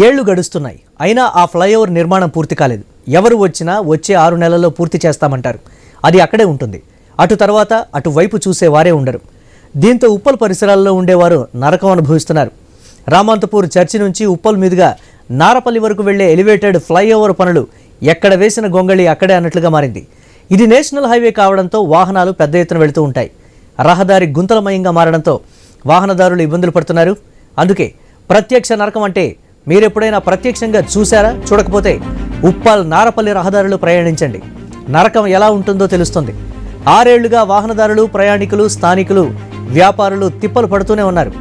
ఏళ్లు గడుస్తున్నాయి. అయినా ఆ ఫ్లైఓవర్ నిర్మాణం పూర్తి కాలేదు. ఎవరు వచ్చినా వచ్చే 6 నెలల్లో పూర్తి చేస్తామంటారు. అది అక్కడే ఉంటుంది. అటు తర్వాత అటువైపు చూసేవారే ఉండరు. దీంతో ఉప్పల్ పరిసరాల్లో ఉండేవారు నరకం అనుభవిస్తున్నారు. రామంతపూర్ చర్చి నుంచి ఉప్పల్ మీదుగా నారపల్లి వరకు వెళ్లే ఎలివేటెడ్ ఫ్లైఓవర్ పనులు ఎక్కడ వేసిన గొంగళి అక్కడే అన్నట్లుగా మారింది. ఇది నేషనల్ హైవే కావడంతో వాహనాలు పెద్ద ఎత్తున వెళుతూ ఉంటాయి. రహదారి గుంతలమయంగా మారడంతో వాహనదారులు ఇబ్బందులు పడుతున్నారు. అందుకే ప్రత్యక్ష నరకం అంటే మీరెప్పుడైనా ప్రత్యక్షంగా చూసారా? చూడకపోతే ఉప్పల్ నారపల్లి రహదారులు ప్రయాణించండి. నరకం ఎలా ఉంటుందో తెలుస్తుంది. 6 ఏళ్లుగా వాహనదారులు, ప్రయాణికులు, స్థానికులు, వ్యాపారులు తిప్పలు పడుతూనే ఉన్నారు.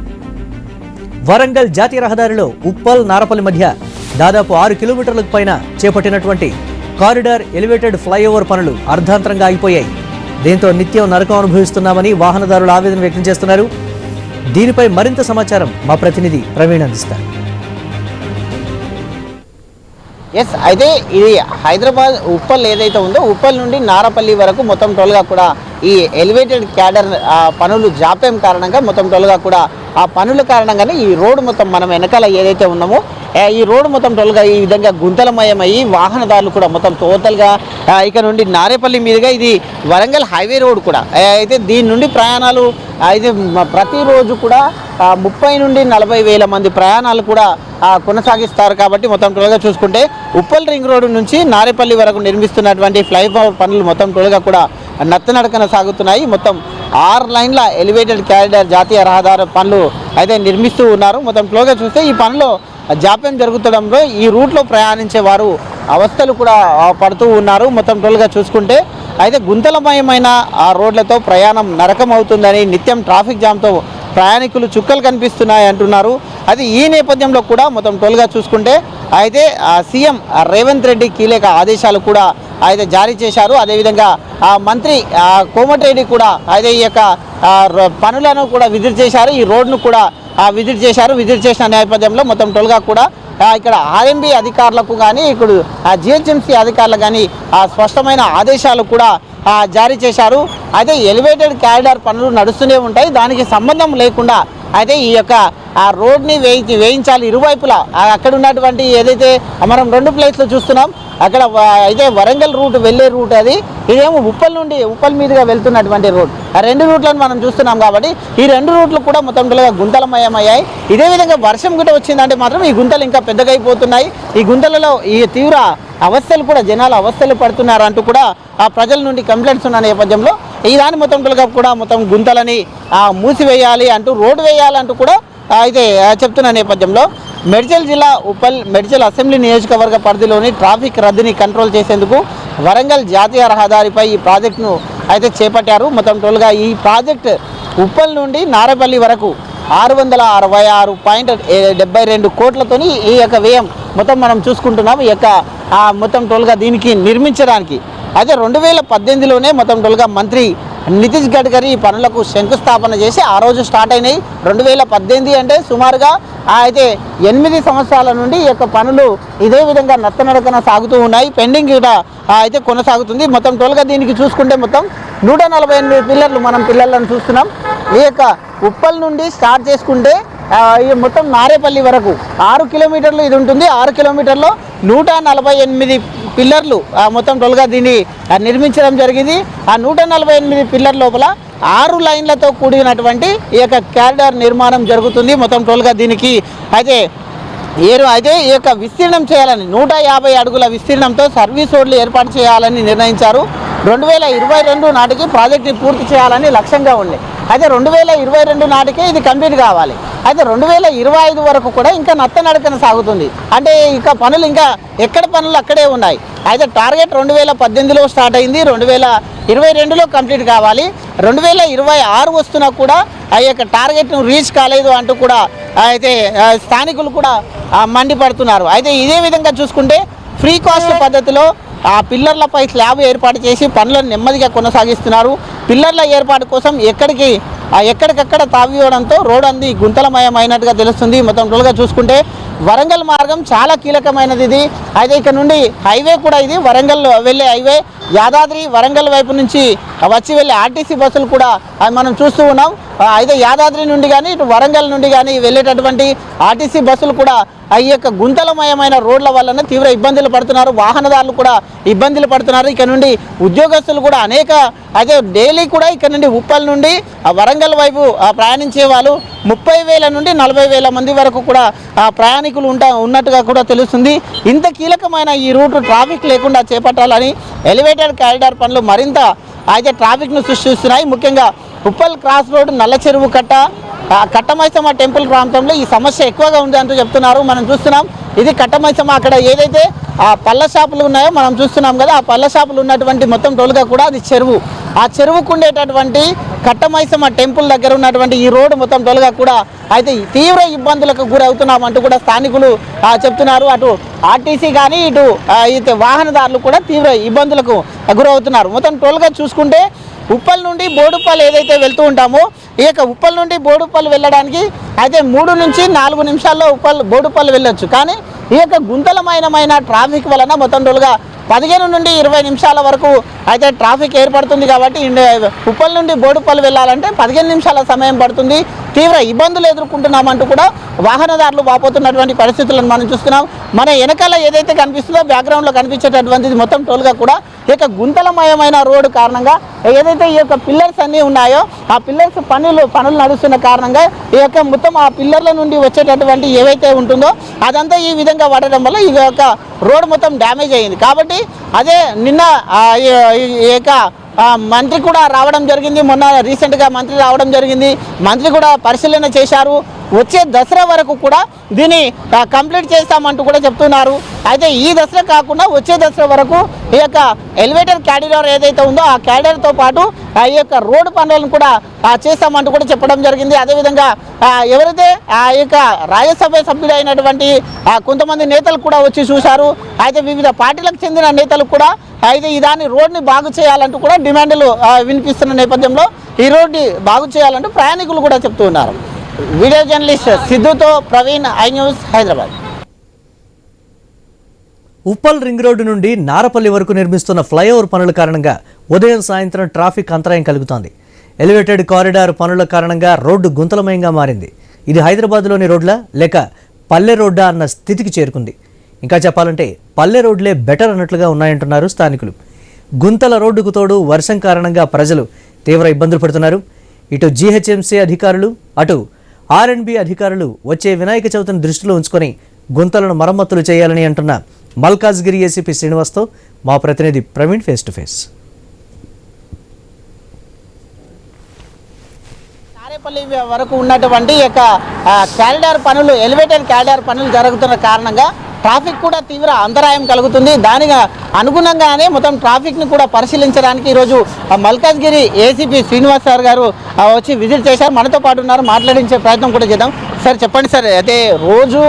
వరంగల్ జాతీయ రహదారిలో ఉప్పల్ నారపల్లి మధ్య దాదాపు 6 కిలోమీటర్లకు పైన చేపట్టినటువంటి కారిడార్ ఎలివేటెడ్ ఫ్లైఓవర్ పనులు అర్ధాంతరంగా ఆగిపోయాయి. దీంతో నిత్యం నరకం అనుభవిస్తున్నామని వాహనదారులు ఆవేదన వ్యక్తం చేస్తున్నారు. దీనిపై మరింత సమాచారం మా ప్రతినిధి ప్రవీణ్ అందిస్తారు. అయితే ఇది హైదరాబాద్ ఉప్పల్ ఏదైతే ఉందో ఉప్పల్ నుండి నారపల్లి వరకు మొత్తం టోల్గా కూడా ఈ ఎలివేటెడ్ క్యాడర్ పనులు జాప్యం కారణంగా మొత్తం టోల్గా కూడా ఆ పనుల కారణంగానే ఈ రోడ్డు మొత్తం మనం వెనకాల ఏదైతే ఉన్నామో ఈ రోడ్డు మొత్తం టోల్గా ఈ విధంగా గుంతలమయమయ్యి వాహనదారులు కూడా మొత్తం టోటల్గా ఇక్కడ నుండి నారేపల్లి మీదుగా ఇది వరంగల్ హైవే రోడ్ కూడా అయితే దీని నుండి ప్రయాణాలు అయితే ప్రతిరోజు కూడా 30 నుండి 40 వేల మంది ప్రయాణాలు కూడా కొనసాగిస్తారు. కాబట్టి మొత్తం టోల్గా చూసుకుంటే ఉప్పల్ రింగ్ రోడ్డు నుంచి నారేపల్లి వరకు నిర్మిస్తున్నటువంటి ఫ్లైఓవర్ పనులు మొత్తం టోల్గా కూడా నత్తనడకన సాగుతున్నాయి. మొత్తం 6 లైన్ల ఎలివేటెడ్ క్యారిడార్ జాతీయ రహదారి పనులు అయితే నిర్మిస్తూ ఉన్నారు. మొత్తం టోల్గా చూస్తే ఈ పనిలో జాప్యం జరుగుతుండడంలో ఈ రూట్లో ప్రయాణించే వారు అవస్థలు కూడా పడుతూ ఉన్నారు. మొత్తం టోల్గా చూసుకుంటే అయితే గుంతలమయమైన ఆ రోడ్లతో ప్రయాణం నరకం అవుతుందని నిత్యం ట్రాఫిక్ జామ్తో ప్రయాణికులు చుక్కలు కనిపిస్తున్నాయి అంటున్నారు. అది ఈ నేపథ్యంలో కూడా మొత్తం టోల్గా చూసుకుంటే అయితే సీఎం రేవంత్ రెడ్డి కీలక ఆదేశాలు కూడా అయితే జారీ చేశారు. అదేవిధంగా మంత్రి కోమటిరెడ్డి కూడా అయితే ఈ యొక్క పనులను కూడా విజిట్ చేశారు. ఈ రోడ్ను కూడా విజిట్ చేశారు. విజిట్ చేసిన నేపథ్యంలో మొత్తం టోల్గా కూడా ఇక్కడ ఆర్ఎంబీ అధికారులకు కానీ ఇప్పుడు జిహెచ్ఎంసీ అధికారులకు కానీ స్పష్టమైన ఆదేశాలు కూడా జారీ చేశారు. అయితే ఎలివేటెడ్ క్యారిడార్ పనులు నడుస్తూనే ఉంటాయి. దానికి సంబంధం లేకుండా అయితే ఈ యొక్క ఆ రోడ్ని వేయించాలి ఇరువైపులా. అక్కడ ఉన్నటువంటి ఏదైతే మనం 2 ప్లేస్లో చూస్తున్నాం అక్కడ అయితే వరంగల్ రూట్ వెళ్ళే రూట్ అది, ఇదేమో ఉప్పల్ మీదుగా వెళ్తున్నటువంటి రోడ్. ఆ 2 రూట్లను మనం చూస్తున్నాం. కాబట్టి ఈ 2 రూట్లు కూడా మొత్తం గుంతలమయమయ్యాయి. ఇదే విధంగా వర్షం గిట్ట వచ్చిందంటే మాత్రం ఈ గుంతలు ఇంకా పెద్దగా అయిపోతున్నాయి. ఈ గుంతలలో ఈ తీవ్ర అవస్థలు కూడా జనాలు అవస్థలు పడుతున్నారంటూ కూడా ఆ ప్రజల నుండి కంప్లైంట్స్ ఉన్న నేపథ్యంలో ఈ దాని మొత్తం కూడా మొత్తం గుంతలని మూసివేయాలి అంటూ రోడ్డు వేయాలంటూ కూడా అయితే చెప్తున్న నేపథ్యంలో మేడ్చల్ జిల్లా ఉప్పల్ మేడ్చల్ అసెంబ్లీ నియోజకవర్గ పరిధిలోని ట్రాఫిక్ రద్దీని కంట్రోల్ చేసేందుకు వరంగల్ జాతీయ రహదారిపై ఈ ప్రాజెక్టును అయితే చేపట్టారు. మొత్తం టోల్గా ఈ ప్రాజెక్ట్ ఉప్పల్ నుండి నారపల్లి వరకు 666.72 కోట్లతోని ఈ యొక్క వ్యయం మొత్తం మనం చూసుకుంటున్నాం. ఈ యొక్క మొత్తం టోల్గా దీనికి నిర్మించడానికి అయితే 2018లోనే మొత్తం టోల్గా మంత్రి నితీష్ గడ్కరీ ఈ పనులకు శంకుస్థాపన చేసి ఆ రోజు స్టార్ట్ అయినాయి. 2018 అంటే సుమారుగా అయితే 8 సంవత్సరాల నుండి ఈ యొక్క పనులు ఇదే విధంగా నత్తనడకన సాగుతూ ఉన్నాయి. పెండింగ్ కూడా అయితే కొనసాగుతుంది. మొత్తం టోల్గా దీనికి చూసుకుంటే మొత్తం 148 పిల్లర్లు మనం పిల్లలను చూస్తున్నాం. ఈ యొక్క ఉప్పల్ నుండి స్టార్ట్ చేసుకుంటే మొత్తం నారేపల్లి వరకు 6 కిలోమీటర్లు ఇది ఉంటుంది. 6 కిలోమీటర్లో 148 పిల్లర్లు మొత్తం టోల్గా దీన్ని నిర్మించడం జరిగింది. ఆ 148 పిల్లర్ లోపల 6 లైన్లతో కూడినటువంటి ఈ యొక్క క్యారిడార్ నిర్మాణం జరుగుతుంది. మొత్తం టోల్గా దీనికి అయితే ఈ యొక్క విస్తీర్ణం చేయాలని 150 అడుగుల విస్తీర్ణంతో సర్వీస్ రోడ్లు ఏర్పాటు చేయాలని నిర్ణయించారు. 2022 నాటికి ప్రాజెక్టుని పూర్తి చేయాలని లక్ష్యంగా ఉంది. అయితే 2022 నాటికే ఇది కంప్లీట్ కావాలి. అయితే 2025 వరకు కూడా ఇంకా నత్తనడకన సాగుతుంది. అంటే ఇంకా పనులు ఇంకా ఎక్కడ పనులు అక్కడే ఉన్నాయి. అయితే టార్గెట్ 2018లో స్టార్ట్ అయింది, 2022లో కంప్లీట్ కావాలి. 2026 వస్తున్నా కూడా ఆ యొక్క టార్గెట్ను రీచ్ కాలేదు అంటూ కూడా అయితే స్థానికులు కూడా మండిపడుతున్నారు. అయితే ఇదే విధంగా చూసుకుంటే ఫ్రీ కాస్ట్ పద్ధతిలో ఆ పిల్లర్లపై స్లాబ్ ఏర్పాటు చేసి పనులను నెమ్మదిగా కొనసాగిస్తున్నారు. పిల్లర్ల ఏర్పాటు కోసం ఎక్కడికక్కడ తావివ్వడంతో రోడ్ అంది గుంతలమయమైనట్టుగా తెలుస్తుంది. మొత్తం టోల్గా చూసుకుంటే వరంగల్ మార్గం చాలా కీలకమైనది ఇది. అయితే ఇక్కడ నుండి హైవే కూడా ఇది వరంగల్ వెళ్ళే హైవే. యాదాద్రి వరంగల్ వైపు నుంచి వచ్చి వెళ్ళే ఆర్టీసీ బస్సులు కూడా మనం చూస్తూ ఉన్నాం. అయితే యాదాద్రి నుండి కానీ ఇటు వరంగల్ నుండి కానీ వెళ్ళేటటువంటి ఆర్టీసీ బస్సులు కూడా ఈ యొక్క గుంతలమయమైన రోడ్ల వలన తీవ్ర ఇబ్బందులు పడుతున్నారు. వాహనదారులు కూడా ఇబ్బందులు పడుతున్నారు. ఇక్కడ నుండి ఉద్యోగస్తులు కూడా అనేక అయితే డైలీ కూడా ఇక్కడ నుండి ఉప్పల్ నుండి వరంగల్ వైపు ప్రయాణించే వాళ్ళు 30,000 నుండి 40,000 మంది వరకు కూడా ప్రయాణికులు ఉన్నట్టుగా కూడా తెలుస్తుంది. ఇంత కీలకమైన ఈ రూట్ ట్రాఫిక్ లేకుండా చేపట్టాలని ఎలివేటెడ్ కారిడార్ పనులు మరింత అయితే ట్రాఫిక్ను సృష్టిస్తున్నాయి. ముఖ్యంగా ఉప్పల్ క్రాస్ రోడ్ నల్ల చెరువు కట్టమైసమ్మ టెంపుల్ ప్రాంతంలో ఈ సమస్య ఎక్కువగా ఉంది అంటూ చెప్తున్నారు. మనం చూస్తున్నాం ఇది కట్టమైసమ్మ, అక్కడ ఏదైతే ఆ పళ్ళ షాపులు ఉన్నాయో మనం చూస్తున్నాం కదా, ఆ పళ్ళ షాపులు ఉన్నటువంటి మొత్తం టోల్గా కూడా అది చెరువు. ఆ చెరువుకు ఉండేటటువంటి కట్టమైసమ్మ టెంపుల్ దగ్గర ఉన్నటువంటి ఈ రోడ్డు మొత్తం టోల్గా కూడా అయితే తీవ్ర ఇబ్బందులకు గురవుతున్నామంటూ కూడా స్థానికులు చెప్తున్నారు. అటు ఆర్టీసీ కానీ ఇటు అయితే వాహనదారులు కూడా తీవ్ర ఇబ్బందులకు గురవుతున్నారు. మొత్తం టోల్గా చూసుకుంటే ఉప్పల్ నుండి బోడుప్పల్ ఏదైతే వెళ్తూ ఉంటామో ఈ యొక్క ఉప్పల్ నుండి బోడుప్పల్ వెళ్ళడానికి అయితే 3 నుంచి 4 నిమిషాల్లో బోడుప్పల్ వెళ్ళొచ్చు. కానీ ఈ యొక్క గుంతలమైన ట్రాఫిక్ వలన మొత్తం టోల్గా 15 నుండి 20 నిమిషాల వరకు అయితే ట్రాఫిక్ ఏర్పడుతుంది. కాబట్టి ఉప్పల్ నుండి బోడుప్పల్ వెళ్ళాలంటే 15 నిమిషాల సమయం పడుతుంది. తీవ్ర ఇబ్బందులు ఎదుర్కొంటున్నామంటూ కూడా వాహనదారులు వాపోతున్నటువంటి పరిస్థితులను మనం చూస్తున్నాం. మన వెనకాల ఏదైతే కనిపిస్తుందో బ్యాక్గ్రౌండ్లో కనిపించేటటువంటిది మొత్తం టోల్గా కూడా ఈ యొక్క గుంతలమయమైన రోడ్డు కారణంగా ఏదైతే ఈ యొక్క పిల్లర్స్ అన్నీ ఉన్నాయో ఆ పిల్లర్స్ పనులు నడుస్తున్న కారణంగా ఈ యొక్క మొత్తం ఆ పిల్లర్ల నుండి వచ్చేటటువంటి ఏవైతే ఉంటుందో అదంతా ఈ విధంగా పడడం వల్ల ఈ యొక్క రోడ్ మొత్తం డ్యామేజ్ అయ్యింది. కాబట్టి అదే నిన్న ఈ యొక్క మంత్రి కూడా రావడం జరిగింది. మొన్న రీసెంట్గా మంత్రి రావడం జరిగింది. మంత్రి కూడా పరిశీలన చేశారు. వచ్చే దసరా వరకు కూడా దీన్ని కంప్లీట్ చేస్తామంటూ కూడా చెప్తున్నారు. అయితే ఈ దసరా కాకుండా వచ్చే దసరా వరకు ఈ యొక్క ఎలివేటర్ క్యారిడార్ ఏదైతే ఉందో ఆ క్యారిడార్తో పాటు ఈ యొక్క రోడ్డు పనులను కూడా చేస్తామంటూ కూడా చెప్పడం జరిగింది. అదేవిధంగా ఎవరైతే ఆ యొక్క రాజ్యసభ సభ్యులు అయినటువంటి కొంతమంది నేతలు కూడా వచ్చి చూశారు. అయితే వివిధ పార్టీలకు చెందిన నేతలు కూడా అయితే దాన్ని రోడ్ని బాగు చేయాలంటూ కూడా డిమాండ్లు వినిపిస్తున్న నేపథ్యంలో ఈ రోడ్ని బాగు చేయాలంటూ ప్రయాణికులు కూడా చెప్తూ ఉన్నారు. వీడియో జర్నలిస్ట్ సిద్ధుతో Praveen, i news, Hyderabad. Uppal ring road నుండి నారపల్లి వరకు నిర్మిస్తున్న ఫ్లైఓవర్ పనుల కారణంగా ఉదయం సాయంత్రం ట్రాఫిక్ అంతరాయం కలుగుతోంది. ఎలివేటెడ్ కారిడార్ పనుల కారణంగా రోడ్డు గుంతలమయంగా మారింది. ఇది హైదరాబాద్లోని రోడ్లా లేక పల్లె రోడ్డా అన్న స్థితికి చేరుకుంది. ఇంకా చెప్పాలంటే పల్లె రోడ్లే బెటర్ అన్నట్లుగా ఉన్నాయంటున్నారు స్థానికులు. గుంతల రోడ్డుకు తోడు వర్షం కారణంగా ప్రజలు తీవ్ర ఇబ్బందులు పడుతున్నారు. ఇటు జీహెచ్ఎంసీ అధికారులు అటు ఆర్ఎండ్బి అధికారులు వచ్చే వినాయక చవితిని దృష్టిలో ఉంచుకొని గుంతలను మరమ్మతులు చేయాలని అంటున్న మల్కాజ్గిరి ఏసీపీ శ్రీనివాస్తో మా ప్రతినిధి Praveen face to face. Narepally వరకు ఉన్నటువంటి యొక్క కారిడార్ పనులు, ఎలివేటెడ్ కారిడార్ పనులు జరుగుతున్న కారణంగా ట్రాఫిక్ కూడా తీవ్ర అంతరాయం కలుగుతుంది. దానికి అనుగుణంగానే మొత్తం ట్రాఫిక్ని కూడా పరిశీలించడానికి ఈరోజు మల్కాజ్గిరి ఏసీపీ శ్రీనివాస్ సార్ గారు వచ్చి విజిట్ చేశారు. మనతో పాటు ఉన్నారు, మాట్లాడించే ప్రయత్నం కూడా చేద్దాం. సార్ చెప్పండి సార్, అయితే రోజు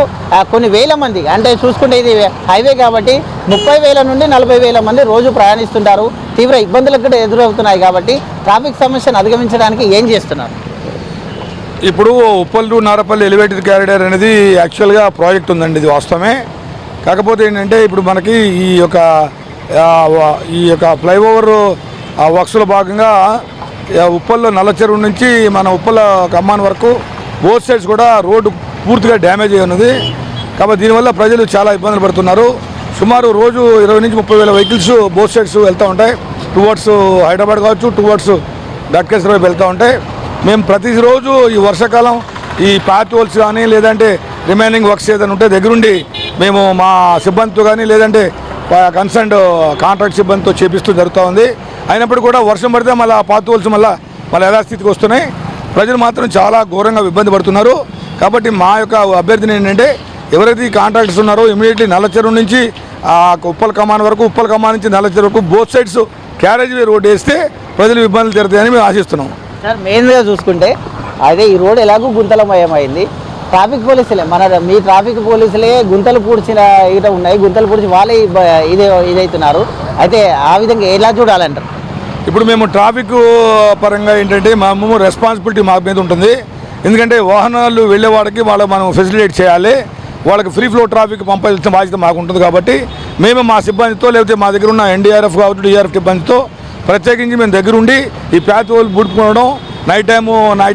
కొన్ని వేల మంది అంటే చూసుకుంటే ఇది హైవే కాబట్టి 30,000 నుండి 40,000 మంది రోజు ప్రయాణిస్తుంటారు. తీవ్ర ఇబ్బందులకు కూడా ఎదురవుతున్నాయి. కాబట్టి ట్రాఫిక్ సమస్యను అధిగమించడానికి ఏం చేస్తున్నారు? ఇప్పుడు Uppal to Narapally elevated corridor అనేది యాక్చువల్గా ప్రాజెక్ట్ ఉందండి, ఇది వాస్తవమే. కాకపోతే ఏంటంటే ఇప్పుడు మనకి ఈ యొక్క ఫ్లైఓవర్ వర్క్స్లో భాగంగా ఉప్పల్లో నల్ల చెరువు నుంచి మన ఉప్పల కమ్మాన్ వరకు బోత్ సైడ్స్ కూడా రోడ్డు పూర్తిగా డ్యామేజ్ అయి ఉన్నది. కాబట్టి దీనివల్ల ప్రజలు చాలా ఇబ్బందులు పడుతున్నారు. సుమారు రోజు 20 నుంచి 30,000 వెహికల్స్ బోత్ సైడ్స్ వెళ్తూ ఉంటాయి. టువర్డ్స్ హైదరాబాద్ కావచ్చు, టువర్డ్స్ ఘట్కేశ్వర వైపు వెళ్తూ ఉంటాయి. మేము ప్రతిరోజు ఈ వర్షాకాలం ఈ పాత్ హోల్స్ కానీ లేదంటే రిమైనింగ్ వర్క్స్ ఏదైనా ఉంటే దగ్గరుండి మేము మా సిబ్బందితో కానీ లేదంటే కన్సర్న్డ్ కాంట్రాక్ట్ సిబ్బందితో చేపిస్తూ జరుగుతూ ఉంది. అయినప్పుడు కూడా వర్షం పడితే మళ్ళీ ఆ పాత్ హోల్స్ మళ్ళీ యథాస్థితికి వస్తున్నాయి. ప్రజలు మాత్రం చాలా ఘోరంగా ఇబ్బంది పడుతున్నారు. కాబట్టి మా యొక్క అభ్యర్థన ఏంటంటే ఎవరైతే ఈ కాంట్రాక్టర్స్ ఉన్నారో ఇమీడియట్లీ నల్లచెరువు నుంచి ఉప్పల్ కమాన్ వరకు, ఉప్పల్ కమాన్ నుంచి నల్లచెరువు వరకు both sides carriage way road వేస్తే ప్రజలు ఇబ్బందులు జరుగుతాయని మేము ఆశిస్తున్నాం. సార్ మెయిన్గా చూసుకుంటే అదే ఈ రోడ్ ఎలాగో గుంతలమయమైంది. ట్రాఫిక్ పోలీసులే మీ ట్రాఫిక్ పోలీసులే గుంతలు పూడ్చిన ఇట ఉన్నాయి, గుంతలు పూడ్చి వాళ్ళే ఇదవుతున్నారు. అయితే ఆ విధంగా ఎలా చూడాలంటారు? ఇప్పుడు మేము ట్రాఫిక్ పరంగా ఏంటంటే మేము రెస్పాన్సిబిలిటీ మా మీద ఉంటుంది. ఎందుకంటే వాహనాలు వెళ్ళే వాడికి మనం ఫెసిలిటేట్ చేయాలి, వాళ్ళకి ఫ్రీ ఫ్లో ట్రాఫిక్ పంపాల్సిన బాధ్యత మాకు ఉంటుంది. కాబట్టి మేము మా సిబ్బందితో లేకపోతే మా దగ్గర ఉన్న ఎన్డీఆర్ఎఫ్ కావచ్చు, డిఆర్ఎఫ్ సిబ్బందితో ప్రత్యేకించి మేము దగ్గరుండి ఈ ప్యాత్ హోల్ బుడుకోవడం నైట్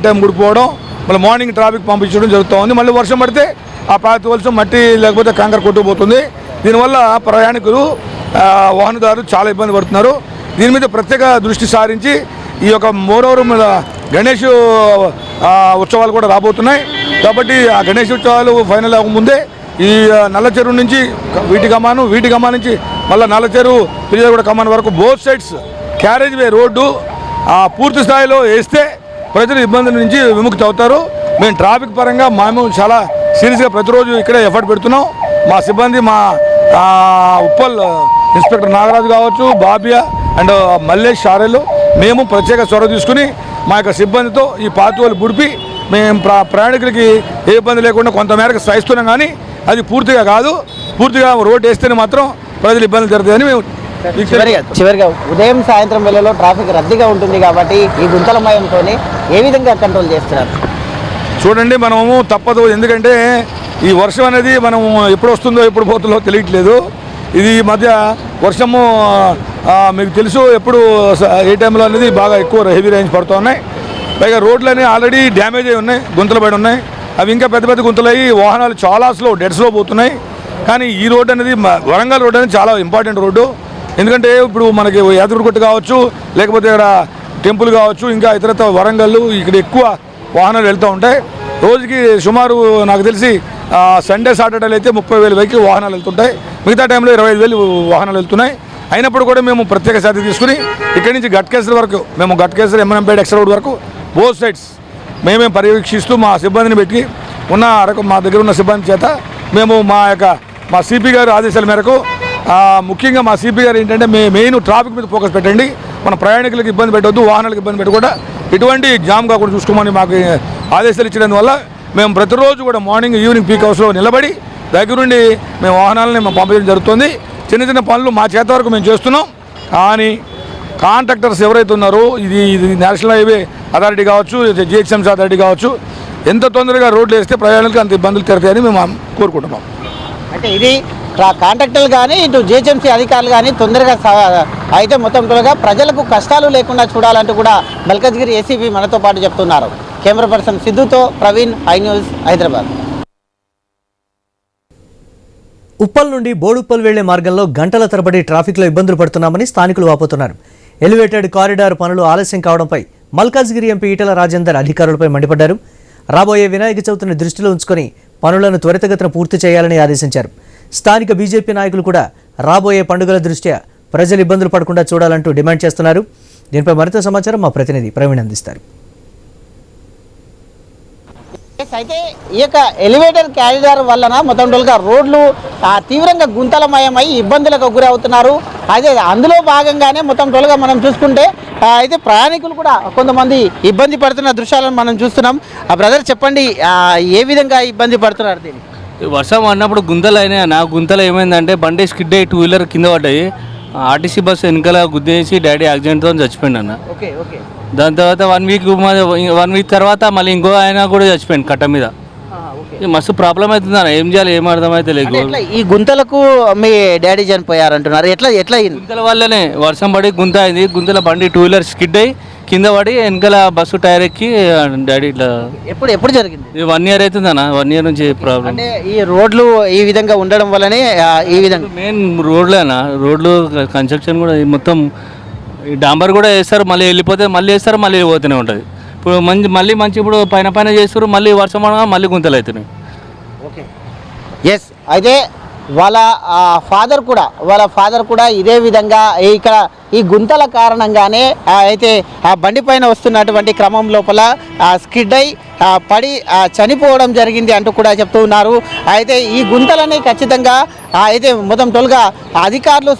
టైం గుడిపోవడం, మళ్ళీ మార్నింగ్ ట్రాఫిక్ పంపించడం జరుగుతూ ఉంది. మళ్ళీ వర్షం పడితే ఆ పాతి వలస మట్టి లేకపోతే కంకర కొట్టుకుపోతుంది. దీనివల్ల ప్రయాణికులు వాహనదారులు చాలా ఇబ్బంది పడుతున్నారు. దీని మీద ప్రత్యేక దృష్టి సారించి ఈ యొక్క మోరోవర్ గణేష్ ఉత్సవాలు కూడా రాబోతున్నాయి. కాబట్టి ఆ గణేష్ ఉత్సవాలు ఫైనల్ అవ్వకముందే ఈ నల్ల చెరువు నుంచి వీటి గమా నుంచి మళ్ళీ నల్ల చెరువు పిల్లగూడ కమాన్ వరకు బోత్ సైడ్స్ క్యారేజ్ వే రోడ్డు పూర్తి స్థాయిలో వేస్తే ప్రజలు ఇబ్బందుల నుంచి విముక్తి అవుతారు. మేము ట్రాఫిక్ పరంగా మేము చాలా సీరియస్గా ప్రతిరోజు ఇక్కడే ఎఫర్ట్ పెడుతున్నాం. మా సిబ్బంది, మా ఉప్పల్ ఇన్స్పెక్టర్ నాగరాజు కావచ్చు, బాబియా అండ్ మల్లేష్ షారెలు, మేము ప్రత్యేక చొరవ తీసుకుని మా యొక్క సిబ్బందితో ఈ పాతువలు బుడిపి మేము ప్రయాణికులకి ఏ ఇబ్బంది లేకుండా కొంతమేరకు సహిస్తున్నాం. కానీ అది పూర్తిగా కాదు. పూర్తిగా రోడ్డు వేస్తేనే మాత్రం ప్రజలు ఇబ్బందులు జరుగుతాయని మేము చివరిగా ఉదయం సాయంత్రం వేళలో ట్రాఫిక్ రద్దీగా ఉంటుంది కాబట్టి ఈ గుంతలమయంతో ఏ విధంగా కంట్రోల్ చేస్తున్నారు? చూడండి, మనము తప్పదు. ఎందుకంటే ఈ వర్షం అనేది మనం ఎప్పుడు వస్తుందో ఎప్పుడు పోతుందో తెలియట్లేదు. ఇది ఈ మధ్య వర్షము మీకు తెలుసు ఎప్పుడు ఏ టైంలో అనేది బాగా ఎక్కువ హెవీ రైన్స్ పడుతూ ఉన్నాయి. పైగా రోడ్లన్నీ ఆల్రెడీ డ్యామేజ్ అయి ఉన్నాయి, గుంతలు పడి ఉన్నాయి. అవి ఇంకా పెద్ద పెద్ద గుంతలయ్యి వాహనాలు చాలా డెడ్ స్లో పోతున్నాయి. కానీ ఈ రోడ్డు అనేది వరంగల్ రోడ్డు అనేది చాలా ఇంపార్టెంట్ రోడ్డు. ఎందుకంటే ఇప్పుడు మనకి యాదగిరిగుట్ట కావచ్చు, లేకపోతే ఇక్కడ టెంపుల్ కావచ్చు, ఇంకా ఇతరత్ర వరంగల్ ఇక్కడ ఎక్కువ వాహనాలు వెళ్తూ ఉంటాయి. రోజుకి సుమారు నాకు తెలిసి సండే సాటర్డేలు అయితే 30,000 వెహికల్ వాహనాలు వెళ్తుంటాయి. మిగతా టైంలో 25,000 వాహనాలు వెళ్తున్నాయి. అయినప్పుడు కూడా మేము ప్రత్యేక శ్రద్ధ తీసుకుని ఇక్కడి నుంచి గట్కేసర్ వరకు, మేము గట్కేసర్ ఎంఎంపేట ఎక్స్ రోడ్ వరకు బోత్ సైడ్స్ మేమే పర్యవేక్షిస్తూ మా సిబ్బందిని పెట్టి మా దగ్గర ఉన్న సిబ్బంది చేత మేము మా సిపి గారు ఆదేశాల మేరకు ముఖ్యంగా మా సిపి గారు ఏంటంటే మెయిన్ ట్రాఫిక్ మీద ఫోకస్ పెట్టండి, మన ప్రయాణికులకు ఇబ్బంది పెట్టవద్దు, వాహనాలకు ఇబ్బంది పెట్టకుండా ఎటువంటి జామ్ కాకుండా చూసుకోమని మాకు ఆదేశాలు ఇచ్చడం వల్ల మేము ప్రతిరోజు కూడా మార్నింగ్ ఈవినింగ్ పీక్ అవర్స్లో నిలబడి దగ్గరుండి మేము వాహనాలని మేము పంపించడం జరుగుతుంది. చిన్న చిన్న పనులు మా చేత వరకు మేము చేస్తున్నాం. కానీ కాంట్రాక్టర్స్ ఎవరైతే ఉన్నారో ఇది నేషనల్ హైవే అథారిటీ కావచ్చు, జిహెచ్ఎంసీ అథారిటీ కావచ్చు, ఎంత తొందరగా రోడ్లు వేస్తే ప్రయాణికులకు అంత ఇబ్బందులు తీరుతాయని మేము కోరుకుంటున్నాం. అంటే ఇది కాంట్రాక్టర్లు కానీ ఇటు జిహెచ్ఎంసీ అధికారులు కానీ తొందరగా అయితే మొత్తం త్వరగా ప్రజలకు కష్టాలు లేకుండా చూడాలంటూ కూడా మల్కాజ్గిరి ఏసీపీ మనతో పాటు చెప్తున్నారు. కెమెరా పర్సన్ సిద్ధుతో ప్రవీణ్, ఐ న్యూస్, హైదరాబాద్. ఉప్పల్ నుండి బోడుప్పల్ వెళ్లే మార్గంలో గంటల తరబడి ట్రాఫిక్లో ఇబ్బందులు పడుతున్నామని స్థానికులు వాపోతున్నారు. ఎలివేటెడ్ కారిడార్ పనులు ఆలస్యం కావడంపై మల్కాజ్గిరి ఎంపీ ఈటెల రాజేందర్ అధికారులపై మండిపడ్డారు. రాబోయే వినాయక చవితిని దృష్టిలో ఉంచుకొని పనులను త్వరితగతిన పూర్తి చేయాలని ఆదేశించారు. స్థానిక బీజేపీ నాయకులు కూడా రాబోయే పండుగల దృష్ట్యా ప్రజలు ఇబ్బందులు పడకుండా చూడాలంటూ డిమాండ్ చేస్తున్నారు. దీనిపై మరింత సమాచారం మా ప్రతినిధి ప్రవీణ్ అందిస్తారు. అయితే ఈ యొక్క ఎలివేటర్ క్యారిడార్ వలన మొత్తం టోల్గా రోడ్లు తీవ్రంగా గుంతలమయమై ఇబ్బందులకు గురవుతున్నారు. అయితే అందులో భాగంగానే మొత్తం టోల్గా మనం చూసుకుంటే అయితే ప్రయాణికులు కూడా కొంతమంది ఇబ్బంది పడుతున్న దృశ్యాలను మనం చూస్తున్నాం. బ్రదర్ చెప్పండి, ఏ విధంగా ఇబ్బంది పడుతున్నారు? దీన్ని వర్షం అన్నప్పుడు గుంతలు అయినాయి. నా గుంతలు ఏమైందంటే బండి స్కిడ్ అయ్యి 2 వీలర్ కింద పడ్డాయి. ఆర్టీసీ బస్సు వెనకాల గుద్దేసి డాడీ యాక్సిడెంట్తో చచ్చిపోయింది అన్న. Okay okay. దాని తర్వాత 1 వీక్ తర్వాత మళ్ళీ ఇంకో ఆయన కూడా చచ్చిపోయింది కట్ట మీద. మస్తు ప్రాబ్లం అవుతుంది అన్న, ఏం చేయాలి ఏం అర్థమైతే లేదు. ఈ గుంతలకు మీ డాడీ చనిపోయారు అంటున్నారు, ఎట్లా గుంతల వల్లనే వర్షం పడి గుంత అయింది. గుంతల బండి 2 వీలర్ స్కిడ్ అయ్యి కింద పడి వెనకాల బస్సు టైర్ ఎక్కి డాడీ ఇట్లా. ఎప్పుడు జరిగింది? 1 ఇయర్ అవుతుంది అన్న. 1 ఇయర్ నుంచి ప్రాబ్లం. అంటే ఈ రోడ్లు ఈ విధంగా ఉండడం వల్లనే ఈ విధంగా మెయిన్ రోడ్లేనా, రోడ్లు కన్స్ట్రక్షన్ కూడా మొత్తం డాంబర్ కూడా వేస్తారు, మళ్ళీ వెళ్ళిపోతే మళ్ళీ వేస్తారు, మళ్ళీ వెళ్ళిపోతూనే ఉంటుంది. ఇప్పుడు మంచి ఇప్పుడు పైన చేస్తారు, మళ్ళీ వర్షం పడగా మళ్ళీ గుంతలు అవుతున్నాయి. ఓకే. ఎస్, అయితే వాళ్ళ ఫాదర్ కూడా ఇదే విధంగా ఇక్కడ ఈ గుంతల కారణంగానే అయితే ఆ బండి పైన వస్తున్నటువంటి క్రమం లోపల స్కిడ్ అయి పడి చనిపోవడం జరిగింది అంటూ కూడా చెప్తూ ఉన్నారు. అయితే ఈ గుంతలని ఖచ్చితంగా అయితే మొత్తం టోల్గా అధికారులు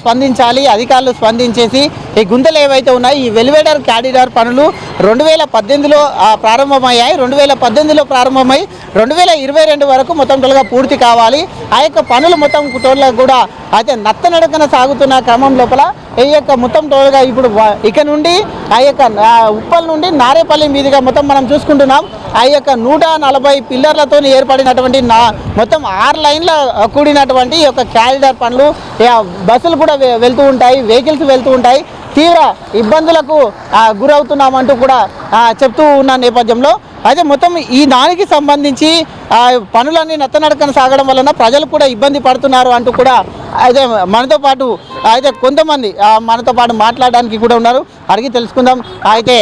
స్పందించేసి ఈ గుంతలు ఏవైతే ఉన్నాయి ఈ ఎలివేటర్ క్యారిడార్ పనులు 2018లో ప్రారంభమయ్యాయి. 2018లో ప్రారంభమై 2022 వరకు మొత్తం టోల్గా పూర్తి కావాలి. ఆ యొక్క పనులు మొత్తం టోల్గా కూడా అయితే నత్తనడకన సాగుతున్న క్రమం లోపల ఈ యొక్క మొత్తం టోల్గా ఇప్పుడు ఇక నుండి ఆ యొక్క ఉప్పల్ నుండి నారేపల్లి మీదుగా మొత్తం మనం చూసుకుంటున్నాం. ఆ యొక్క 140 పిల్లర్లతో ఏర్పడినటువంటి మొత్తం 6 లైన్ల కూడినటువంటి ఈ యొక్క క్యారిడార్ పనులు బస్సులు కూడా వెళ్తూ ఉంటాయి, వెహికల్స్ వెళ్తూ ఉంటాయి. తీవ్ర ఇబ్బందులకు గురవుతున్నామంటూ కూడా చెప్తూ ఉన్న నేపథ్యంలో అయితే మొత్తం ఈ దానికి సంబంధించి పనులన్నీ నత్తనడకన సాగడం వలన ప్రజలు కూడా ఇబ్బంది పడుతున్నారు అంటూ కూడా అయితే మనతో పాటు అయితే కొంతమంది మనతో పాటు మాట్లాడడానికి కూడా ఉన్నారు, అడిగి తెలుసుకుందాం. అయితే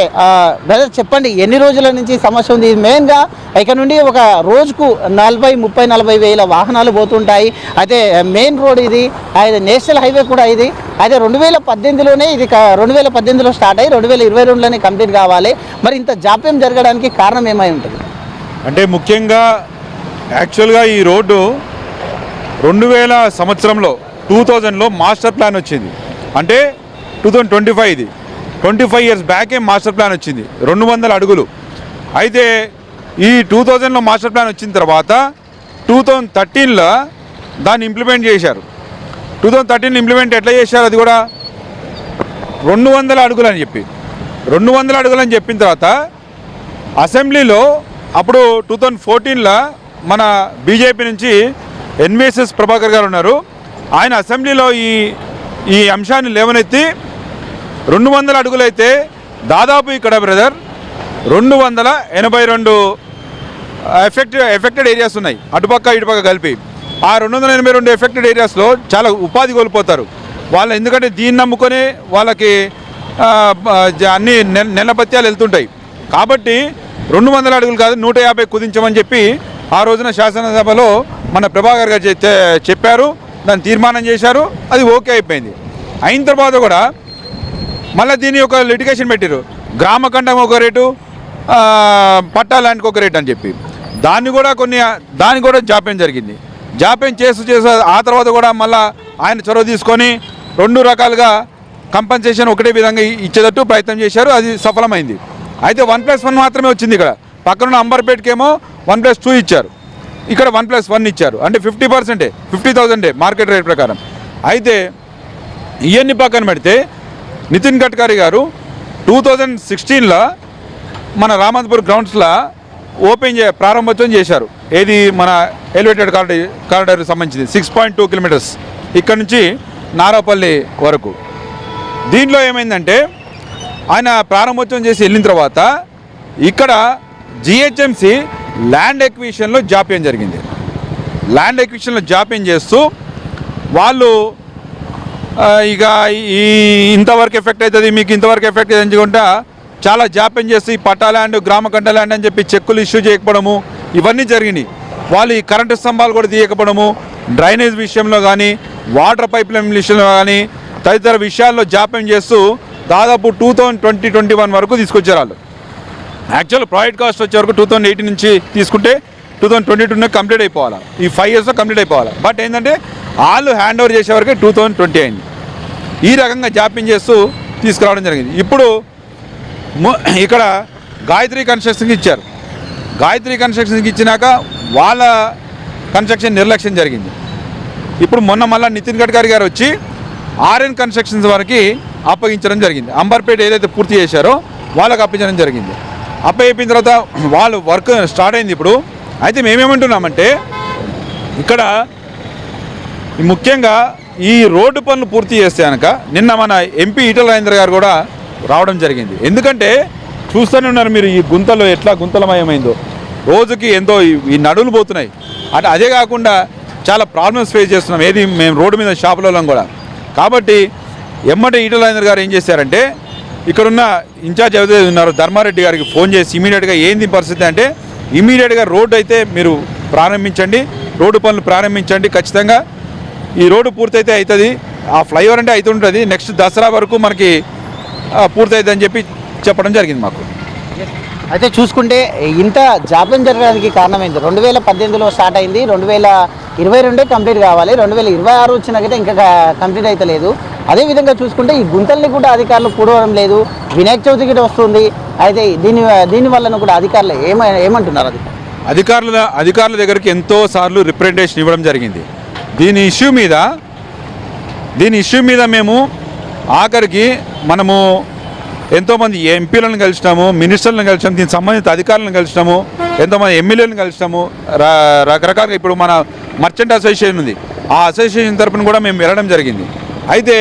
బ్రదర్ చెప్పండి, ఎన్ని రోజుల నుంచి సమస్య ఉంది? మెయిన్గా ఇక్కడ నుండి ఒక రోజుకు 40 వేల వాహనాలు పోతుంటాయి. అయితే మెయిన్ రోడ్ ఇది, అయితే నేషనల్ హైవే కూడా ఇది. అయితే 2018లోనే ఇది 2018లో స్టార్ట్ అయ్యి 2022లోనే కంప్లీట్ కావాలి. మరి ఇంత జాప్యం జరగడానికి కారణం ఏమై ఉంటుంది? అంటే ముఖ్యంగా యాక్చువల్గా ఈ రోడ్డు 2000 సంవత్సరంలో 2000లో మాస్టర్ ప్లాన్ వచ్చింది. అంటే 2025 ఇది 25 ఇయర్స్ బ్యాకే మాస్టర్ ప్లాన్ వచ్చింది 200 అడుగులు. అయితే ఈ 2000లో మాస్టర్ ప్లాన్ వచ్చిన తర్వాత 2013లో దాన్ని ఇంప్లిమెంట్ చేశారు. 2013 ఇంప్లిమెంట్ ఎట్లా చేశారు? అది కూడా 200 అడుగులు అని చెప్పి 200 అడుగులు అని చెప్పిన తర్వాత అసెంబ్లీలో అప్పుడు 2014లో మన బీజేపీ నుంచి ఎన్విఎస్ఎస్ ప్రభాకర్ గారు ఉన్నారు. ఆయన అసెంబ్లీలో ఈ అంశాన్ని లేవనెత్తి 200 అడుగులు అయితే దాదాపు ఇక్కడ బ్రదర్ 282 ఎఫెక్టెడ్ ఏరియాస్ ఉన్నాయి, అటుపక్క ఇటుపక్క కలిపి. ఆ 282 ఎఫెక్టెడ్ ఏరియాస్లో చాలా ఉపాధి కోల్పోతారు వాళ్ళు. ఎందుకంటే దీన్ని నమ్ముకొని వాళ్ళకి అన్ని నెలపత్యాలు వెళ్తుంటాయి. కాబట్టి 200 అడుగులు కాదు 150 కుదించమని చెప్పి ఆ రోజున శాసనసభలో మన ప్రభాకర్ గారు చెప్పారు, దాన్ని తీర్మానం చేశారు. అది ఓకే అయిపోయింది. అయిన తర్వాత కూడా మళ్ళీ దీన్ని ఒక లిటిగేషన్ పెట్టారు, గ్రామఖండం ఒక రేటు, పట్టా ల్యాండ్కి ఒక రేటు అని చెప్పి. దాన్ని కూడా జాప్యం జరిగింది. జాప్యం చేస్తూ ఆ తర్వాత కూడా మళ్ళీ ఆయన చొరవ తీసుకొని 2 రకాలుగా కంపెన్సేషన్ ఒకటే విధంగా ఇచ్చేటట్టు ప్రయత్నం చేశారు. అది సఫలమైంది. అయితే 1+1 మాత్రమే వచ్చింది. ఇక్కడ పక్కన అంబర్పేటకేమో 1+2 ఇచ్చారు, ఇక్కడ 1+1 ఇచ్చారు. అంటే 50%, 50,000 మార్కెట్ రేట్ ప్రకారం. అయితే ఇవన్నీ పక్కన పెడితే నితిన్ గడ్కరీ గారు 2016లో మన రామంతపూర్ గ్రౌండ్స్లో ప్రారంభోత్సవం చేశారు. ఏది మన ఎలివేటెడ్ కారిడార్కి సంబంధించింది 6.2 కిలోమీటర్స్ ఇక్కడ నుంచి నారాపల్లి వరకు. దీంట్లో ఏమైందంటే ఆయన ప్రారంభోత్సవం చేసి వెళ్ళిన తర్వాత ఇక్కడ జిహెచ్ఎంసి ల్యాండ్ ఎక్విజిషన్లో జాప్యం జరిగింది. ల్యాండ్ ఎక్విజిషన్లో జాప్యం చేస్తూ వాళ్ళు ఇక ఇంతవరకు ఎఫెక్ట్ అవుతుంది, మీకు ఇంతవరకు ఎఫెక్ట్ అవుతుంది అనుకుంటా చాలా జాప్యం చేస్తూ ఈ పట్టా ల్యాండ్, గ్రామకండ ల్యాండ్ అని చెప్పి చెక్కులు ఇష్యూ చేయకపోవడము ఇవన్నీ జరిగినాయి. వాళ్ళు ఈ కరెంటు స్తంభాలు కూడా తీయకపోవడము, డ్రైనేజ్ విషయంలో కానీ వాటర్ పైప్ లైన్ విషయంలో కానీ తదితర విషయాల్లో జాప్యం చేస్తూ దాదాపు 2020-21 వరకు తీసుకొచ్చారు వాళ్ళు. యాక్చువల్ ప్రాజెక్ట్ కాస్ట్ వచ్చే వరకు 2018 నుంచి తీసుకుంటే 2022 కంప్లీట్ అయిపోవాలి, ఈ 5 ఇయర్స్లో కంప్లీట్ అయిపోవాలి. బట్ ఏంటంటే వాళ్ళు హ్యాండ్ ఓవర్ చేసే వరకు 2020 అయింది. ఈ రకంగా జాప్యం చేస్తూ తీసుకురావడం జరిగింది. ఇప్పుడు ఇక్కడ గాయత్రి కన్స్ట్రక్షన్కి ఇచ్చారు. గాయత్రి కన్స్ట్రక్షన్కి ఇచ్చినాక వాళ్ళ కన్స్ట్రక్షన్ నిర్లక్ష్యం జరిగింది. ఇప్పుడు మళ్ళీ నితిన్ గడ్కరీ గారు వచ్చి ఆర్ఎన్ కన్స్ట్రక్షన్స్ వారికి అప్పగించడం జరిగింది. అంబర్పేట ఏదైతే పూర్తి చేశారో వాళ్ళకి అప్పగించడం జరిగింది. అప్పయిపోయిన తర్వాత వాళ్ళు వర్క్ స్టార్ట్ అయింది ఇప్పుడు. అయితే మేమేమంటున్నామంటే ఇక్కడ ముఖ్యంగా ఈ రోడ్డు పనులు పూర్తి చేస్తే కనుక నిన్న మన ఎంపీ ఈటల రాజేందర్ గారు కూడా రావడం జరిగింది. ఎందుకంటే చూస్తూనే ఉన్నారు మీరు ఈ గుంతలు ఎట్లా గుంతలమయమైందో, రోజుకి ఎంతో ఈ నడువులు పోతున్నాయి. అదే కాకుండా చాలా ప్రాబ్లమ్స్ ఫేస్ చేస్తున్నాం ఏది మేము రోడ్డు మీద షాపులలో కూడా. కాబట్టి ఎమ్మటే ఈటల రాజేందర్ గారు ఏం చేశారంటే ఇక్కడున్న ఇన్ఛార్జ్ ఎవరైతే ఉన్నారో ధర్మారెడ్డి గారికి ఫోన్ చేసి ఇమీడియట్గా ఏంది పరిస్థితి అంటే ఇమీడియట్గా రోడ్డు అయితే మీరు ప్రారంభించండి, రోడ్డు పనులు ప్రారంభించండి, ఖచ్చితంగా ఈ రోడ్డు పూర్తయితే అవుతుంది, ఆ ఫ్లైఓవర్ అంటే అవుతుంటుంది, నెక్స్ట్ దసరా వరకు మనకి పూర్తవుతుంది అని చెప్పి చెప్పడం జరిగింది మాకు. అయితే చూసుకుంటే ఇంత జాప్యం జరగడానికి కారణమైంది 2018లో స్టార్ట్ అయింది, 2022 కంప్లీట్ కావాలి, 2026 వచ్చినాకైతే ఇంకా కంప్లీట్ అయితే లేదు. అదేవిధంగా చూసుకుంటే ఈ గుంతల్ని కూడా అధికారులు పూడవడం లేదు. వినాయక చవితి గిట వస్తుంది. అయితే దీని వలన కూడా అధికారులు ఏమంటున్నారు? అధికారుల దగ్గరికి ఎంతో సార్లు రిప్రజెంటేషన్ ఇవ్వడం జరిగింది. దీని ఇష్యూ మీద మేము ఆఖరికి మనము ఎంతోమంది ఎంపీలను కలిసినాము, మినిస్టర్లను కలిసినాము, దీనికి సంబంధిత అధికారులను కలిసినాము, ఎంతోమంది ఎమ్మెల్యేలను కలిసినాము, రకరకాలుగా ఇప్పుడు మన మర్చెంట్ అసోసియేషన్ ఉంది, ఆ అసోసియేషన్ తరఫున కూడా మేము వెళ్ళడం జరిగింది. అయితే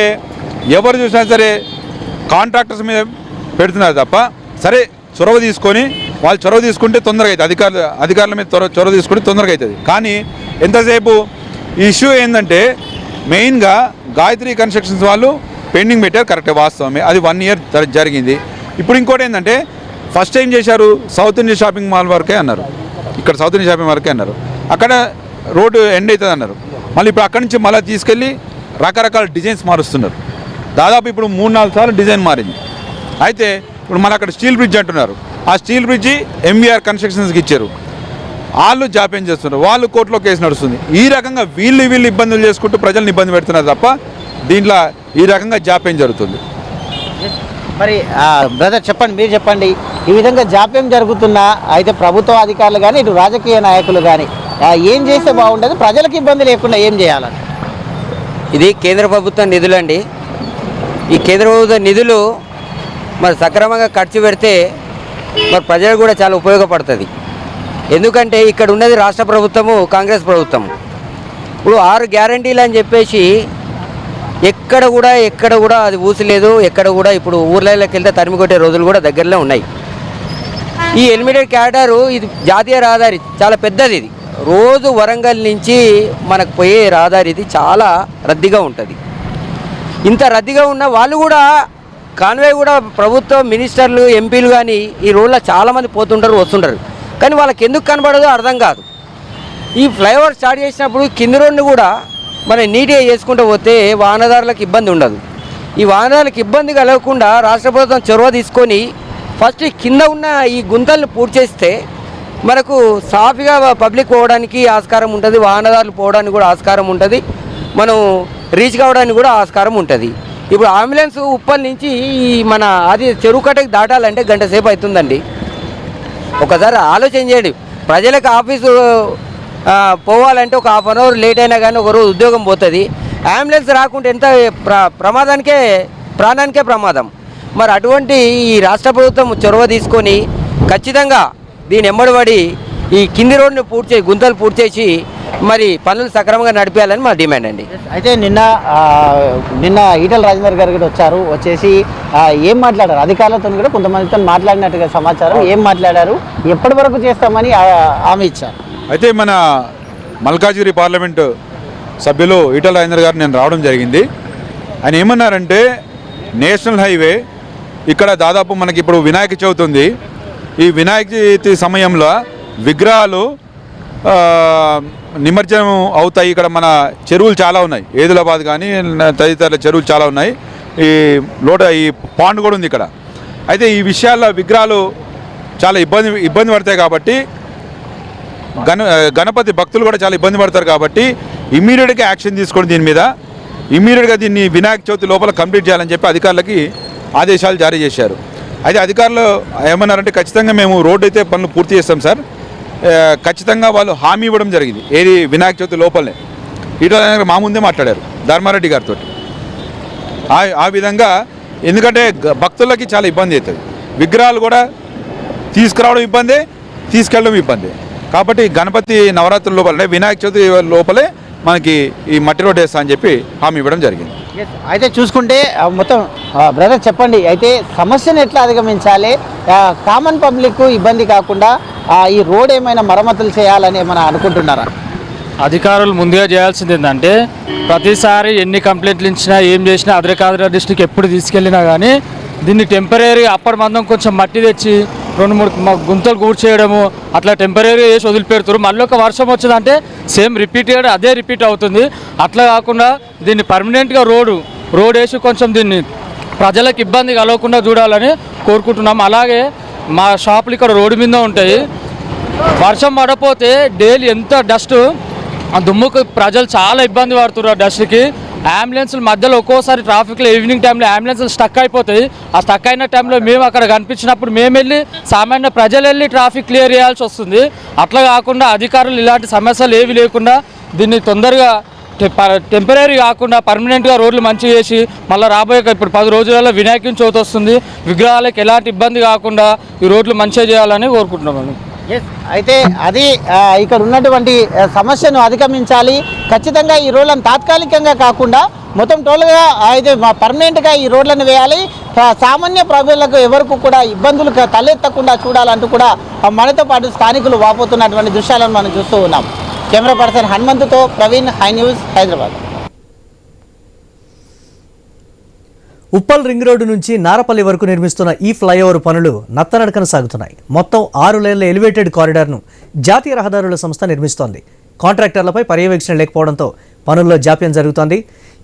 ఎవరు చూసినా సరే కాంట్రాక్టర్స్ మీద పెడుతున్నారు తప్ప, సరే చొరవ తీసుకొని వాళ్ళు చొరవ తీసుకుంటే తొందరగా అవుతుంది, అధికారుల మీద చొరవ తీసుకుంటే తొందరగా అవుతుంది. కానీ ఎంతసేపు ఇష్యూ ఏంటంటే మెయిన్గా గాయత్రి కన్స్ట్రక్షన్స్ వాళ్ళు పెండింగ్ పెట్టారు, కరెక్ట్ వాస్తవమే, అది 1 year జరిగింది. ఇప్పుడు ఇంకోటి ఏంటంటే ఫస్ట్ టైం చేశారు సౌత్ ఇండియా షాపింగ్ మాల్ వరకే అన్నారు, ఇక్కడ సౌత్ ఇండియా షాపింగ్ వరకే అన్నారు, అక్కడ రోడ్డు ఎండ్ అవుతుంది అన్నారు. మళ్ళీ ఇప్పుడు అక్కడి నుంచి మళ్ళీ తీసుకెళ్ళి రకరకాల డిజైన్స్ మారుస్తున్నారు. దాదాపు ఇప్పుడు 3-4 సార్లు డిజైన్ మారింది. అయితే ఇప్పుడు మన అక్కడ స్టీల్ బ్రిడ్జ్ అంటున్నారు, ఆ స్టీల్ బ్రిడ్జి ఎంవీఆర్ కన్స్ట్రక్షన్స్కి ఇచ్చారు, వాళ్ళు జాప్యం చేస్తున్నారు, వాళ్ళు కోర్టులో కేసు నడుస్తుంది. ఈ రకంగా వీళ్ళు ఇబ్బందులు చేసుకుంటూ ప్రజల్ని ఇబ్బంది పెడుతున్నారు తప్ప దీంట్లో ఈ రకంగా జాప్యం జరుగుతుంది. మరి బ్రదర్ చెప్పండి, మీరు చెప్పండి, ఈ విధంగా జాప్యం జరుగుతున్నా అయితే ప్రభుత్వ అధికారులు కానీ ఇటు రాజకీయ నాయకులు కానీ ఏం చేస్తే బాగుంటుంది, ప్రజలకు ఇబ్బంది లేకుండా ఏం చేయాలని? ఇది కేంద్ర ప్రభుత్వ నిధులండి. ఈ కేంద్ర ప్రభుత్వ నిధులు మరి సక్రమంగా ఖర్చు పెడితే మరి ప్రజలకు కూడా చాలా ఉపయోగపడుతుంది. ఎందుకంటే ఇక్కడ ఉన్నది రాష్ట్ర ప్రభుత్వము, కాంగ్రెస్ ప్రభుత్వము. ఇప్పుడు 6 గ్యారంటీలు అని చెప్పేసి ఎక్కడ కూడా అది ఊసలేదు. ఎక్కడ కూడా ఇప్పుడు ఊర్లలోకి వెళ్తే తరిమి కొట్టే రోజులు కూడా దగ్గరలో ఉన్నాయి. ఈ ఎలిమిటెడ్ క్యాడరు ఇది జాతీయ రహదారి, చాలా పెద్దది. ఇది రోజు వరంగల్ నుంచి మనకు పోయే రహదారి, ఇది చాలా రద్దీగా ఉంటుంది. ఇంత రద్దీగా ఉన్న వాళ్ళు కూడా కాన్వే కూడా ప్రభుత్వం మినిస్టర్లు ఎంపీలు కానీ ఈ రోడ్లో చాలామంది పోతుంటారు వస్తుంటారు, కానీ వాళ్ళకి ఎందుకు కనబడదో అర్థం కాదు. ఈ ఫ్లైఓవర్ స్టార్ట్ చేసినప్పుడు కింది రోడ్ని కూడా మనం నీట్గా చేసుకుంటూ పోతే వాహనదారులకు ఇబ్బంది ఉండదు. ఈ వాహనదారులకు ఇబ్బంది కలగకుండా రాష్ట్ర ప్రభుత్వం చొరవ తీసుకొని ఫస్ట్ కింద ఉన్న ఈ గుంతలను పూర్తి చేస్తే మనకు సాఫీగా పబ్లిక్ పోవడానికి ఆస్కారం ఉంటుంది, వాహనదారులు పోవడానికి కూడా ఆస్కారం ఉంటుంది, మనం రీచ్ కావడానికి కూడా ఆస్కారం ఉంటుంది. ఇప్పుడు అంబులెన్స్ ఉప్పల్ నుంచి మన అది చెరువు కట్టకి దాటాలంటే గంట సేపు అవుతుందండి. ఒకసారి ఆలోచన చేయండి, ప్రజలకు ఆఫీసు పోవాలంటే ఒక 1/2 hour లేట్ అయినా కానీ ఒకరోజు ఉద్యోగం పోతుంది. అంబులెన్స్ రాకుంటే ఎంత ప్రాణానికే ప్రమాదం. మరి అటువంటి ఈ రాష్ట్ర ప్రభుత్వం చొరవ తీసుకొని ఖచ్చితంగా దీని ఎమ్మడిపడి ఈ కింది రోడ్ని గుంతలు పూర్తి చేసి మరి పనులు సక్రమంగా నడిపేయాలని మా డిమాండ్ అండి. అయితే నిన్న ఈటల రాజేందర్ గారు కూడా వచ్చేసి ఏం మాట్లాడారు, అధికారులతో కూడా కొంతమందితో మాట్లాడినట్టుగా సమాచారం. ఏం మాట్లాడారు, ఎప్పటి వరకు చేస్తామని హామీ ఇచ్చారు. అయితే మన మల్కాజ్గిరి పార్లమెంటు సభ్యులు ఈటల రాజేందర్ గారు నేను రావడం జరిగింది. ఆయన ఏమన్నారంటే నేషనల్ హైవే ఇక్కడ దాదాపు మనకి ఇప్పుడు వినాయక చవితి ఉంది, ఈ వినాయక చవితి సమయంలో విగ్రహాలు నిమజ్జనం అవుతాయి. ఇక్కడ మన చెరువులు చాలా ఉన్నాయి, ఏదులాబాద్ కానీ తదితర చెరువులు చాలా ఉన్నాయి, ఈ పాండ్ కూడా ఉంది ఇక్కడ. అయితే ఈ విషయాల్లో విగ్రహాలు చాలా ఇబ్బంది పడతాయి కాబట్టి గణపతి భక్తులు కూడా చాలా ఇబ్బంది పడతారు కాబట్టి ఇమ్మీడియట్గా యాక్షన్ తీసుకొని దీని మీద ఇమ్మీడియట్గా దీన్ని వినాయక చవితి లోపల కంప్లీట్ చేయాలని చెప్పి అధికారులకి ఆదేశాలు జారీ చేశారు. అయితే అధికారులు ఏమన్నారంటే ఖచ్చితంగా మేము రోడ్డు అయితే పనులు పూర్తి చేస్తాం సార్, ఖచ్చితంగా వాళ్ళు హామీ ఇవ్వడం జరిగింది. ఏది వినాయక చవితి లోపలనే ఈటల మా ముందే మాట్లాడారు ధర్మారెడ్డి గారితో. ఆ విధంగా ఎందుకంటే భక్తులకి చాలా ఇబ్బంది అవుతుంది, విగ్రహాలు కూడా తీసుకురావడం ఇబ్బందే, తీసుకెళ్ళడం ఇబ్బంది. కాబట్టి గణపతి నవరాత్రుల లోపలనే వినాయక చవితి లోపలే మనకి ఈ మట్టి రోడ్ వేస్తా అని చెప్పి హామీ ఇవ్వడం జరిగింది. అయితే చూసుకుంటే మొత్తం బ్రదర్ చెప్పండి, అయితే సమస్యను ఎట్లా అధిగమించాలి, కామన్ పబ్లిక్ ఇబ్బంది కాకుండా ఈ రోడ్ ఏమైనా మరమ్మతులు చేయాలని ఏమైనా అనుకుంటున్నారా? అధికారులు ముందుగా చేయాల్సింది ఏంటంటే ప్రతిసారి ఎన్ని కంప్లైంట్లు ఇచ్చినా ఏం చేసినా ఆదిలాబాద్ డిస్ట్రిక్ట్ ఎప్పుడు తీసుకెళ్ళినా కానీ దీన్ని టెంపరీ అప్పటి మందం కొంచెం మట్టి తెచ్చి 2-3 గుంతలు కూర్చేయడము అట్లా టెంపరీ వేసి వదిలిపెడుతారు. మళ్ళీ ఒక వర్షం వచ్చిందంటే సేమ్ అదే రిపీట్ అవుతుంది. అట్లా కాకుండా దీన్ని పర్మనెంట్గా రోడ్ వేసి కొంచెం దీన్ని ప్రజలకు ఇబ్బంది కలగకుండా చూడాలని కోరుకుంటున్నాం. అలాగే మా షాపులు ఇక్కడ రోడ్డు మీద ఉంటాయి, వర్షం పడపోతే డైలీ ఎంత డస్ట్, ఆ దుమ్ముకు ప్రజలు చాలా ఇబ్బంది పడుతున్నారు డస్ట్కి. అంబులెన్స్ల మధ్యలో ఒక్కోసారి ట్రాఫిక్లో ఈవినింగ్ టైంలో అంబులెన్స్లు స్టక్ అయిపోతాయి. ఆ స్టక్ అయిన టైంలో మేము అక్కడ కనిపించినప్పుడు మేము వెళ్ళి సామాన్య ప్రజలు వెళ్ళి ట్రాఫిక్ క్లియర్ చేయాల్సి వస్తుంది. అట్లా కాకుండా అధికారులు ఇలాంటి సమస్యలు ఏవి లేకుండా దీన్ని తొందరగా టెంపరీ కాకుండా పర్మనెంట్గా రోడ్లు మంచిగా చేసి మళ్ళీ రాబోయే ఇప్పుడు 10 రోజులలో వినాయకుని చవితి వస్తుంది, విగ్రహాలకు ఎలాంటి ఇబ్బంది కాకుండా ఈ రోడ్లు మంచిగా చేయాలని కోరుకుంటున్నాము. అయితే అది ఇక్కడ ఉన్నటువంటి సమస్యను అధిగమించాలి. ఖచ్చితంగా ఈ రోడ్లను తాత్కాలికంగా కాకుండా మొత్తం టోల్గా అయితే పర్మనెంట్గా ఈ రోడ్లను వేయాలి. సామాన్య ప్రజలకు ఎవరికి కూడా ఇబ్బందులు తలెత్తకుండా చూడాలంటూ కూడా మనతో పాటు స్థానికులు వాపోతున్నటువంటి దృశ్యాలను మనం చూస్తూ ఉన్నాం. కెమెరా పర్సన్ హనుమంతుతో Praveen, hi news, Hyderabad. Uppal ring road నుంచి నారపల్లి వరకు నిర్మిస్తున్న ఈ ఫ్లైఓవర్ పనులు నత్తనడకన సాగుతున్నాయి. మొత్తం 6 లేన్ల ఎలివేటెడ్ కారిడార్ను జాతీయ రహదారుల సంస్థ నిర్మిస్తోంది. కాంట్రాక్టర్లపై పర్యవేక్షణ లేకపోవడంతో పనుల్లో జాప్యం జరుగుతోంది.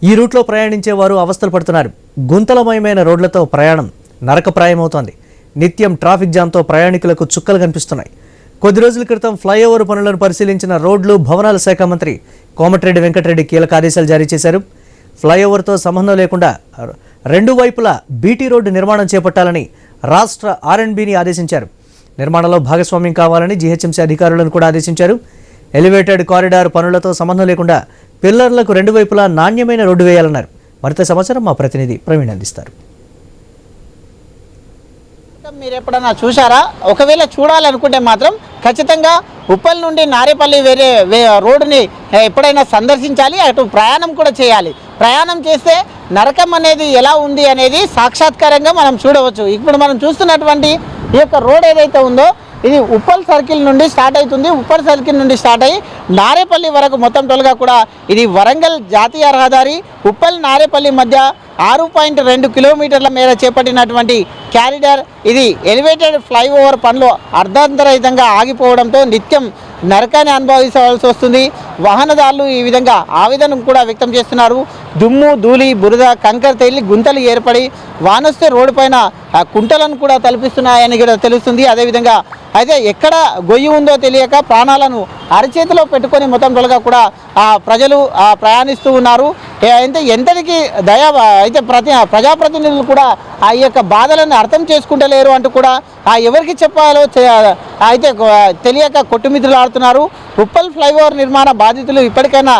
ఈ రూట్లో ప్రయాణించే వారు అవస్థలు పడుతున్నారు. గుంతలమయమైన రోడ్లతో ప్రయాణం నరకప్రాయమవుతోంది. నిత్యం ట్రాఫిక్ జామ్తో ప్రయాణికులకు చుక్కలు కనిపిస్తున్నాయి. కొద్ది రోజుల క్రితం ఫ్లైఓవర్ పనులను పరిశీలించిన రోడ్లు భవనాల శాఖ మంత్రి కోమటిరెడ్డి వెంకటరెడ్డి కీలక ఆదేశాలు జారీ చేశారు. ఫ్లైఓవర్తో సంబంధం లేకుండా 2 వైపులా బీటీ రోడ్డు నిర్మాణం చేపట్టాలని రాష్ట్ర R&Bని ఆదేశించారు. నిర్మాణంలో భాగస్వామ్యం కావాలని జీహెచ్ఎంసీ అధికారులను కూడా ఆదేశించారు. ఎలివేటెడ్ కారిడార్ పనులతో సంబంధం లేకుండా పిల్లర్లకు 2 వైపులా నాణ్యమైన రోడ్డు వేయాలన్నారు. మరింత సమాచారం మా ప్రతినిధి ప్రవీణ్ అందిస్తారు. మీరు ఎప్పుడన్నా చూసారా? ఒకవేళ చూడాలనుకుంటే మాత్రం ఖచ్చితంగా ఉప్పల్ నుండి నారేపల్లి రోడ్డుని ఎప్పుడైనా సందర్శించాలి. అటు ప్రయాణం కూడా చేయాలి. ప్రయాణం చేస్తే నరకం అనేది ఎలా ఉంది అనేది సాక్షాత్కారంగా మనం చూడవచ్చు. ఇప్పుడు మనం చూస్తున్నటువంటి ఈ యొక్క రోడ్ ఏదైతే ఉందో ఇది ఉప్పల్ సర్కిల్ నుండి స్టార్ట్ అవుతుంది. ఉప్పల్ సర్కిల్ నుండి స్టార్ట్ అయ్యి నారేపల్లి వరకు మొత్తం టోల్గా కూడా ఇది వరంగల్ జాతీయ రహదారి ఉప్పల్ నారేపల్లి మధ్య 6.2 కిలోమీటర్ల మేర చేపట్టినటువంటి క్యారిడార్ ఇది ఎలివేటెడ్ ఫ్లైఓవర్ పనులు అర్ధాంతరహితంగా ఆగిపోవడంతో నిత్యం నరకాన్ని అనుభవించవలసి వస్తుంది. వాహనదారులు ఈ విధంగా ఆవేదన కూడా వ్యక్తం చేస్తున్నారు. దుమ్ము, ధూళి, బురద, కంకర తేలి గుంతలు ఏర్పడి వానొస్తే రోడ్డు పైన కుంటలను కూడా తలపిస్తున్నాయని కూడా తెలుస్తుంది. అదేవిధంగా అయితే ఎక్కడ గొయ్యి ఉందో తెలియక ప్రాణాలను అరచేతిలో పెట్టుకొని మొత్తం టోల్గా కూడా ప్రజలు ప్రయాణిస్తూ ఉన్నారు. అయితే ఎంతటికి అయితే ప్రజాప్రతినిధులు కూడా ఆ యొక్క బాధలను అర్థం చేసుకుంటలేరు అంటూ కూడా ఎవరికి చెప్పాలో అయితే తెలియక కొట్టుమిద్దులాడుతున్నారు. ఉప్పల్ ఫ్లైఓవర్ నిర్మాణ బాధితులు ఇప్పటికైనా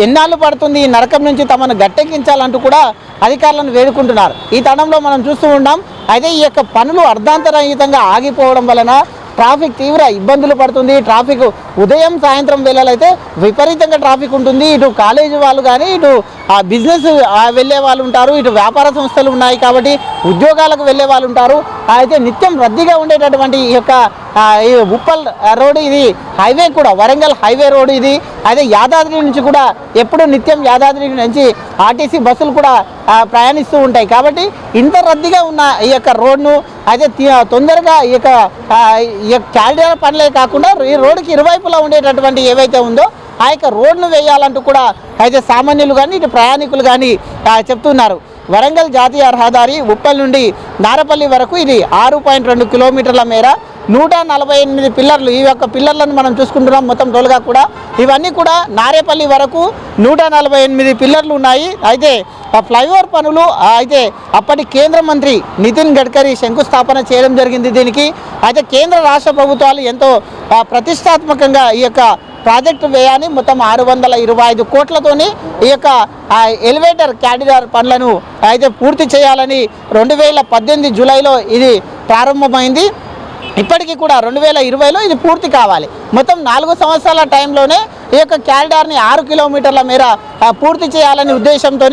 ఎన్నాళ్ళు పడుతుంది ఈ నరకం నుంచి తమను గట్టెక్కించాలంటూ కూడా అధికారులను వేడుకుంటున్నారు. ఈ తరుణంలో మనం చూస్తూ ఉన్నాం. అయితే ఈ యొక్క పనులు అర్ధాంతరహితంగా ఆగిపోవడం వలన ట్రాఫిక్ తీవ్ర ఇబ్బందులు పడుతుంది. ట్రాఫిక్ ఉదయం సాయంత్రం వేళలైతే విపరీతంగా ట్రాఫిక్ ఉంటుంది. ఇటు కాలేజీ వాళ్ళు కానీ ఇటు బిజినెస్ వెళ్ళే వాళ్ళు ఉంటారు. ఇటు వ్యాపార సంస్థలు ఉన్నాయి కాబట్టి ఉద్యోగాలకు వెళ్ళే వాళ్ళు ఉంటారు. అయితే నిత్యం రద్దీగా ఉండేటటువంటి ఈ యొక్క ఈ ఉప్పల్ రోడ్డు ఇది హైవే కూడా వరంగల్ హైవే రోడ్డు ఇది. అయితే యాదాద్రి నుంచి కూడా ఎప్పుడు నిత్యం యాదాద్రి నుంచి ఆర్టీసీ బస్సులు కూడా ప్రయాణిస్తూ ఉంటాయి. కాబట్టి ఇంత రద్దీగా ఉన్న ఈ యొక్క రోడ్ను అయితే తొందరగా ఈ యొక్క క్యారిడార్ పనులే కాకుండా ఈ రోడ్డుకి ఇరువైపులా ఉండేటటువంటి ఏవైతే ఉందో ఆ యొక్క రోడ్ను వేయాలంటూ కూడా అయితే సామాన్యులు కానీ ఇటు ప్రయాణికులు కానీ చెప్తున్నారు. వరంగల్ జాతీయ రహదారి ఉప్పల్ నుండి నారపల్లి వరకు ఇది 6.2 కిలోమీటర్ల మేర 148 పిల్లర్లు. ఈ యొక్క పిల్లర్లను మనం చూసుకుంటున్నాం మొత్తం టోల్గా కూడా. ఇవన్నీ కూడా నారేపల్లి వరకు 148 పిల్లర్లు ఉన్నాయి. అయితే ఫ్లైఓవర్ పనులు అయితే అప్పటి కేంద్ర మంత్రి నితిన్ గడ్కరీ శంకుస్థాపన చేయడం జరిగింది దీనికి. అయితే కేంద్ర రాష్ట్ర ప్రభుత్వాలు ఎంతో ప్రతిష్టాత్మకంగా ఈ యొక్క ప్రాజెక్టు వ్యయాన్ని మొత్తం 625 కోట్లతోని ఈ యొక్క ఎలివేటర్ క్యారిడార్ పనులను అయితే పూర్తి చేయాలని 2018 జూలైలో ఇది ప్రారంభమైంది. ఇప్పటికీ కూడా 2020లో ఇది పూర్తి కావాలి. మొత్తం 4 సంవత్సరాల టైంలోనే ఈ యొక్క క్యారిడార్ని 6 కిలోమీటర్ల మేర పూర్తి చేయాలనే ఉద్దేశంతో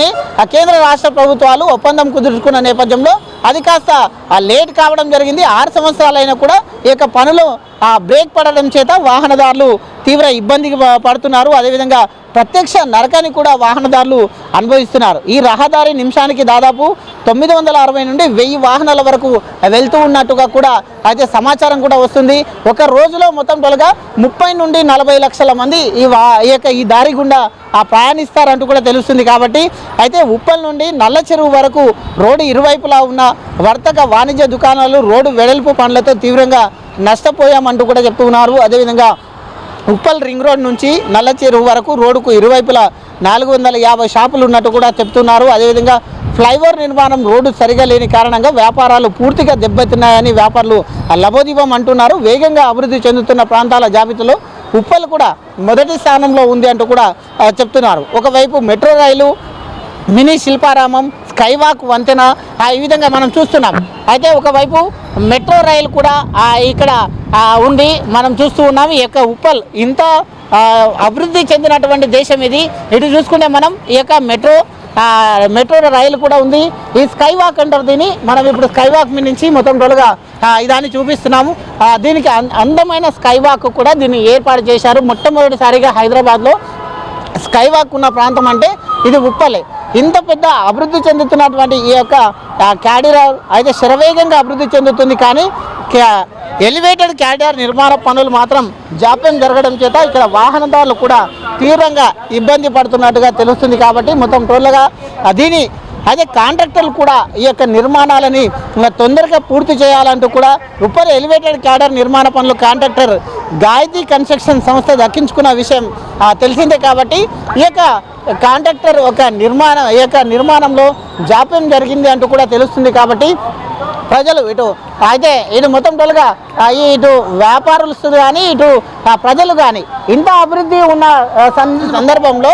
కేంద్ర రాష్ట్ర ప్రభుత్వాలు ఒప్పందం కుదుర్చుకున్న నేపథ్యంలో అది కాస్త లేట్ కావడం జరిగింది. 6 సంవత్సరాలైనా కూడా ఈ యొక్క పనులు బ్రేక్ పడడం చేత వాహనదారులు తీవ్ర ఇబ్బందికి పడుతున్నారు. అదేవిధంగా ప్రత్యక్ష నరకాన్ని కూడా వాహనదారులు అనుభవిస్తున్నారు. ఈ రహదారి నిమిషానికి దాదాపు 960 నుండి 1000 వాహనాల వరకు వెళ్తూ ఉన్నట్టుగా కూడా అయితే సమాచారం కూడా వస్తుంది. ఒక రోజులో మొత్తం టోల్గా 30 నుండి 40 లక్షల మంది ఈ దారి గుండా ప్రయాణిస్తారంటూ కూడా తెలుస్తుంది. కాబట్టి అయితే ఉప్పల్ నుండి నల్ల చెరువు వరకు రోడ్డు ఇరువైపులా ఉన్న వర్తక వాణిజ్య దుకాణాలు రోడ్డు వెడల్పు పనులతో తీవ్రంగా నష్టపోయామంటూ కూడా చెప్తున్నారు. అదేవిధంగా ఉప్పల్ రింగ్ రోడ్ నుంచి నల్ల చెరువు వరకు రోడ్డుకు ఇరువైపులా 450 షాపులు ఉన్నట్టు కూడా చెప్తున్నారు. అదేవిధంగా ఫ్లైఓవర్ నిర్మాణం రోడ్డు సరిగా లేని కారణంగా వ్యాపారాలు పూర్తిగా దెబ్బతిన్నాయని వ్యాపారులు లబోదిబం అంటున్నారు. వేగంగా అభివృద్ధి చెందుతున్న ప్రాంతాల జాబితాలో ఉప్పల్ కూడా మొదటి స్థానంలో ఉంది అంటూ కూడా చెప్తున్నారు. ఒకవైపు మెట్రో రైలు, మినీ శిల్పారామం, స్కైవాక్ వంతెన ఈ విధంగా మనం చూస్తున్నాం. అయితే ఒకవైపు మెట్రో రైలు కూడా ఇక్కడ ఉండి మనం చూస్తూ ఉన్నాం. ఈ యొక్క ఉప్పల్ ఇంత అభివృద్ధి చెందినటువంటి దేశం ఇది. ఇటు చూసుకుంటే మనం ఈ యొక్క మెట్రో మెట్రో రైలు కూడా ఉంది. ఈ స్కై వాక్ అంటారు దీన్ని. మనం ఇప్పుడు స్కై వాక్ మీద నుంచి మొత్తం టోల్గా ఇదాన్ని చూపిస్తున్నాము. దీనికి అందమైన స్కై వాక్ కూడా దీన్ని ఏర్పాటు చేశారు. మొట్టమొదటిసారిగా హైదరాబాద్లో స్కై వాక్ ఉన్న ప్రాంతం అంటే ఇది ఉప్పలే. ఇంత పెద్ద అభివృద్ధి చెందుతున్నటువంటి ఈ యొక్క క్యాడిరార్ అయితే శరవేగంగా అభివృద్ధి చెందుతుంది, కానీ ఎలివేటెడ్ క్యాడియర్ నిర్మాణ పనులు మాత్రం జాప్యం జరగడం చేత ఇక్కడ వాహనదారులు కూడా తీవ్రంగా ఇబ్బంది పడుతున్నట్టుగా తెలుస్తుంది. కాబట్టి మొత్తం టోల్గా దీని అదే కాంట్రాక్టర్లు కూడా ఈ యొక్క నిర్మాణాలని తొందరగా పూర్తి చేయాలంటూ కూడా ఉప్పల్ ఎలివేటెడ్ క్యాడర్ నిర్మాణ పనులు కాంట్రాక్టర్ గాయత్రి కన్స్ట్రక్షన్ సంస్థ దక్కించుకున్న విషయం తెలిసిందే. కాబట్టి ఈ యొక్క కాంట్రాక్టర్ ఈ యొక్క నిర్మాణంలో జాప్యం జరిగింది అంటూ కూడా తెలుస్తుంది. కాబట్టి ప్రజలు ఇటు మొత్తం టోల్గా ఇటు వ్యాపారులు కానీ ఇటు ప్రజలు కానీ ఇంత అభివృద్ధి ఉన్న సందర్భంలో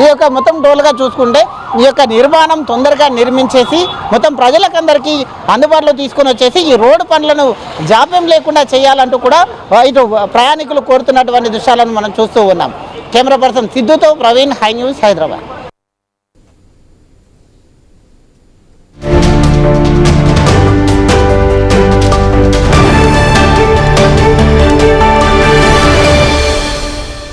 ఈ యొక్క మొత్తం టోల్గా చూసుకుంటే ఈ యొక్క నిర్మాణం తొందరగా నిర్మించేసి మొత్తం ప్రజలకందరికీ అందుబాటులో తీసుకొని వచ్చేసి ఈ రోడ్డు పనులను జాప్యం లేకుండా చేయాలంటూ కూడా ఇటు ప్రయాణికులు కోరుతున్నటువంటి దృశ్యాలను మనం చూస్తూ ఉన్నాం. కెమెరా పర్సన్ సిద్ధుతో ప్రవీణ్, హై న్యూస్, హైదరాబాద్.